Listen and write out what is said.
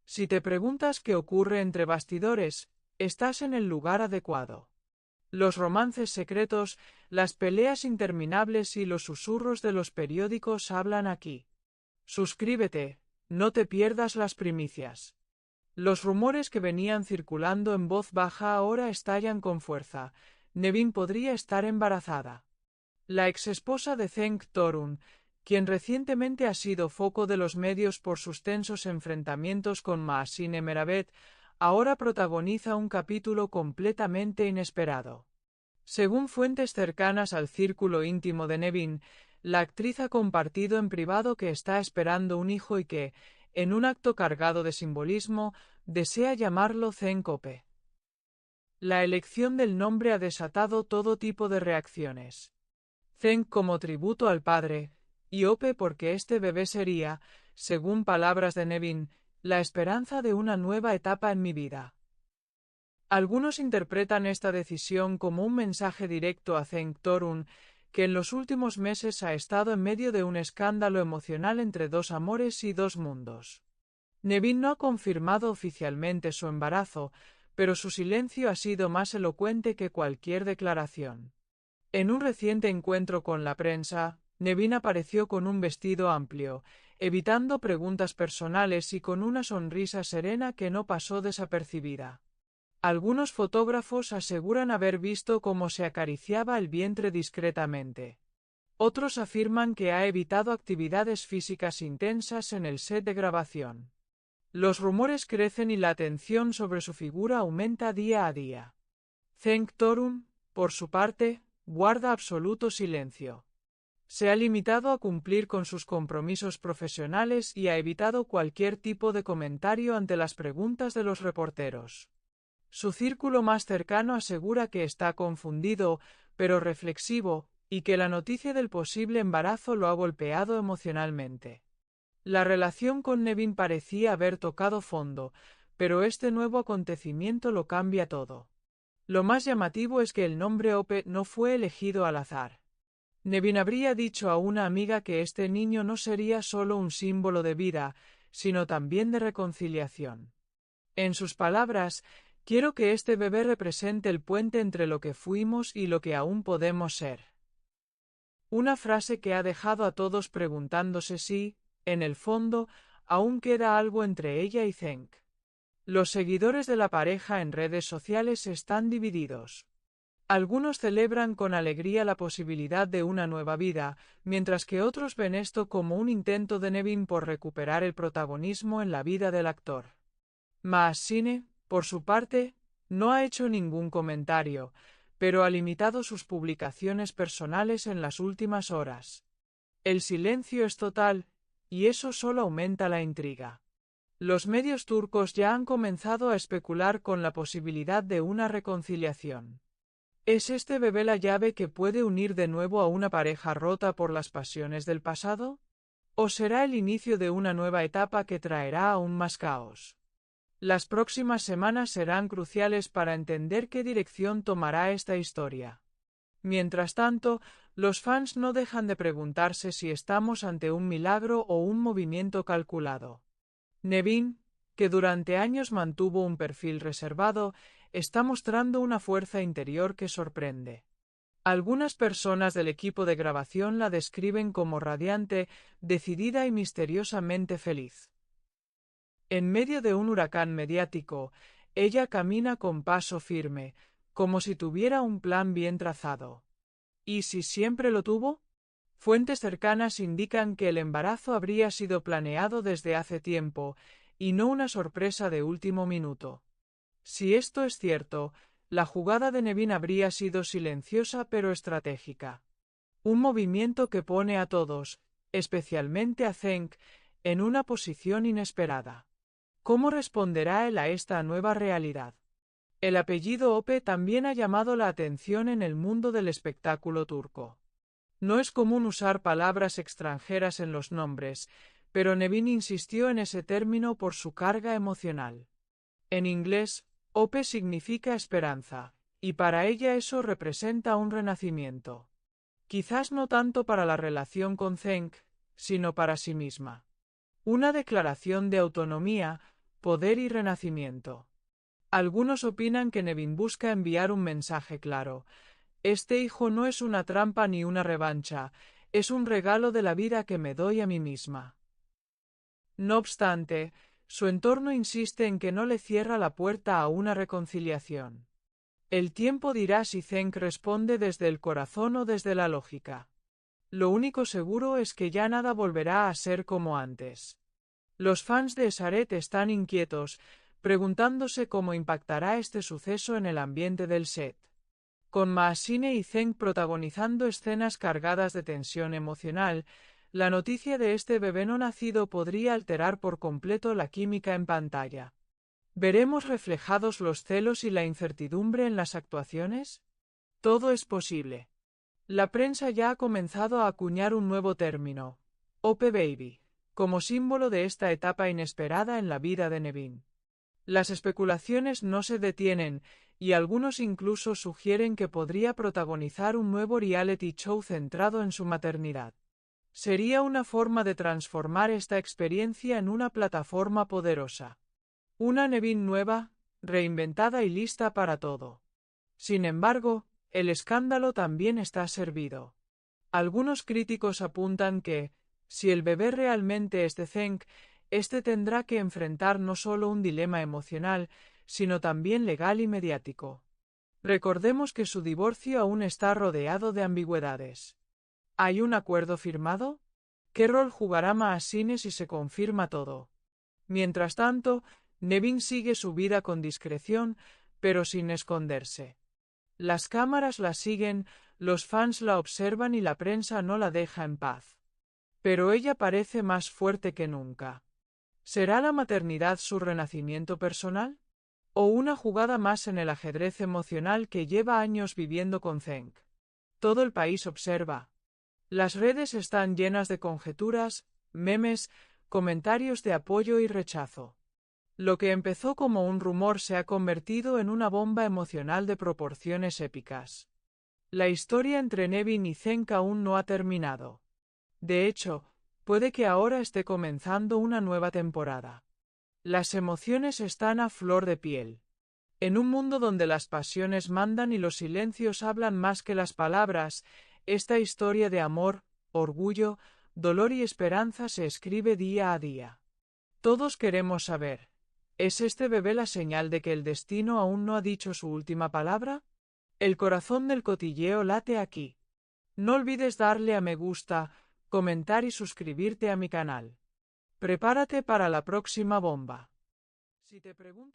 Si te preguntas qué ocurre entre bastidores, estás en el lugar adecuado. Los romances secretos, las peleas interminables y los susurros de los periódicos hablan aquí. Suscríbete, no te pierdas las primicias. Los rumores que venían circulando en voz baja ahora estallan con fuerza. Nevin podría estar embarazada. La exesposa de Cenk Torun, quien recientemente ha sido foco de los medios por sus tensos enfrentamientos con Mahsine Meravet, ahora protagoniza un capítulo completamente inesperado. Según fuentes cercanas al círculo íntimo de Nevin, la actriz ha compartido en privado que está esperando un hijo y que, en un acto cargado de simbolismo, desea llamarlo Cenk Ope. La elección del nombre ha desatado todo tipo de reacciones. Cenk como tributo al padre, y Ope porque este bebé sería, según palabras de Nevin, la esperanza de una nueva etapa en mi vida. Algunos interpretan esta decisión como un mensaje directo a Cenk Torun, que en los últimos meses ha estado en medio de un escándalo emocional entre dos amores y dos mundos. Nevin no ha confirmado oficialmente su embarazo, pero su silencio ha sido más elocuente que cualquier declaración. En un reciente encuentro con la prensa, Nevin apareció con un vestido amplio, evitando preguntas personales y con una sonrisa serena que no pasó desapercibida. Algunos fotógrafos aseguran haber visto cómo se acariciaba el vientre discretamente. Otros afirman que ha evitado actividades físicas intensas en el set de grabación. Los rumores crecen y la atención sobre su figura aumenta día a día. Cenk Torun, por su parte, guarda absoluto silencio. Se ha limitado a cumplir con sus compromisos profesionales y ha evitado cualquier tipo de comentario ante las preguntas de los reporteros. Su círculo más cercano asegura que está confundido, pero reflexivo, y que la noticia del posible embarazo lo ha golpeado emocionalmente. La relación con Nevin parecía haber tocado fondo, pero este nuevo acontecimiento lo cambia todo. Lo más llamativo es que el nombre Ope no fue elegido al azar. Nevin habría dicho a una amiga que este niño no sería solo un símbolo de vida, sino también de reconciliación. En sus palabras, quiero que este bebé represente el puente entre lo que fuimos y lo que aún podemos ser. Una frase que ha dejado a todos preguntándose si, en el fondo, aún queda algo entre ella y Cenk. Los seguidores de la pareja en redes sociales están divididos. Algunos celebran con alegría la posibilidad de una nueva vida, mientras que otros ven esto como un intento de Nevin por recuperar el protagonismo en la vida del actor. Mahsine, por su parte, no ha hecho ningún comentario, pero ha limitado sus publicaciones personales en las últimas horas. El silencio es total, y eso solo aumenta la intriga. Los medios turcos ya han comenzado a especular con la posibilidad de una reconciliación. ¿Es este bebé la llave que puede unir de nuevo a una pareja rota por las pasiones del pasado? ¿O será el inicio de una nueva etapa que traerá aún más caos? Las próximas semanas serán cruciales para entender qué dirección tomará esta historia. Mientras tanto, los fans no dejan de preguntarse si estamos ante un milagro o un movimiento calculado. Nevin, que durante años mantuvo un perfil reservado, está mostrando una fuerza interior que sorprende. Algunas personas del equipo de grabación la describen como radiante, decidida y misteriosamente feliz. En medio de un huracán mediático, ella camina con paso firme, como si tuviera un plan bien trazado. ¿Y si siempre lo tuvo? Fuentes cercanas indican que el embarazo habría sido planeado desde hace tiempo, y no una sorpresa de último minuto. Si esto es cierto, la jugada de Nevin habría sido silenciosa pero estratégica. Un movimiento que pone a todos, especialmente a Cenk, en una posición inesperada. ¿Cómo responderá él a esta nueva realidad? El apellido Ope también ha llamado la atención en el mundo del espectáculo turco. No es común usar palabras extranjeras en los nombres, pero Nevin insistió en ese término por su carga emocional. En inglés, Ope significa esperanza, y para ella eso representa un renacimiento. Quizás no tanto para la relación con Cenk, sino para sí misma. Una declaración de autonomía, poder y renacimiento. Algunos opinan que Nevin busca enviar un mensaje claro. Este hijo no es una trampa ni una revancha, es un regalo de la vida que me doy a mí misma. No obstante, su entorno insiste en que no le cierra la puerta a una reconciliación. El tiempo dirá si Zeng responde desde el corazón o desde la lógica. Lo único seguro es que ya nada volverá a ser como antes. Los fans de Esaret están inquietos, preguntándose cómo impactará este suceso en el ambiente del set. Con Maasine y Zeng protagonizando escenas cargadas de tensión emocional, la noticia de este bebé no nacido podría alterar por completo la química en pantalla. ¿Veremos reflejados los celos y la incertidumbre en las actuaciones? Todo es posible. La prensa ya ha comenzado a acuñar un nuevo término, OP Baby, como símbolo de esta etapa inesperada en la vida de Nevin. Las especulaciones no se detienen, y algunos incluso sugieren que podría protagonizar un nuevo reality show centrado en su maternidad. Sería una forma de transformar esta experiencia en una plataforma poderosa. Una Nevin nueva, reinventada y lista para todo. Sin embargo, el escándalo también está servido. Algunos críticos apuntan que, si el bebé realmente es de Zeng, este tendrá que enfrentar no solo un dilema emocional, sino también legal y mediático. Recordemos que su divorcio aún está rodeado de ambigüedades. ¿Hay un acuerdo firmado? ¿Qué rol jugará Maasine si se confirma todo? Mientras tanto, Nevin sigue su vida con discreción, pero sin esconderse. Las cámaras la siguen, los fans la observan y la prensa no la deja en paz. Pero ella parece más fuerte que nunca. ¿Será la maternidad su renacimiento personal? ¿O una jugada más en el ajedrez emocional que lleva años viviendo con Zeng? Todo el país observa. Las redes están llenas de conjeturas, memes, comentarios de apoyo y rechazo. Lo que empezó como un rumor se ha convertido en una bomba emocional de proporciones épicas. La historia entre Nevin y Zeng aún no ha terminado. De hecho, puede que ahora esté comenzando una nueva temporada. Las emociones están a flor de piel. En un mundo donde las pasiones mandan y los silencios hablan más que las palabras, esta historia de amor, orgullo, dolor y esperanza se escribe día a día. Todos queremos saber, ¿es este bebé la señal de que el destino aún no ha dicho su última palabra? El corazón del cotilleo late aquí. No olvides darle a me gusta, comentar y suscribirte a mi canal. Prepárate para la próxima bomba. Si te preguntas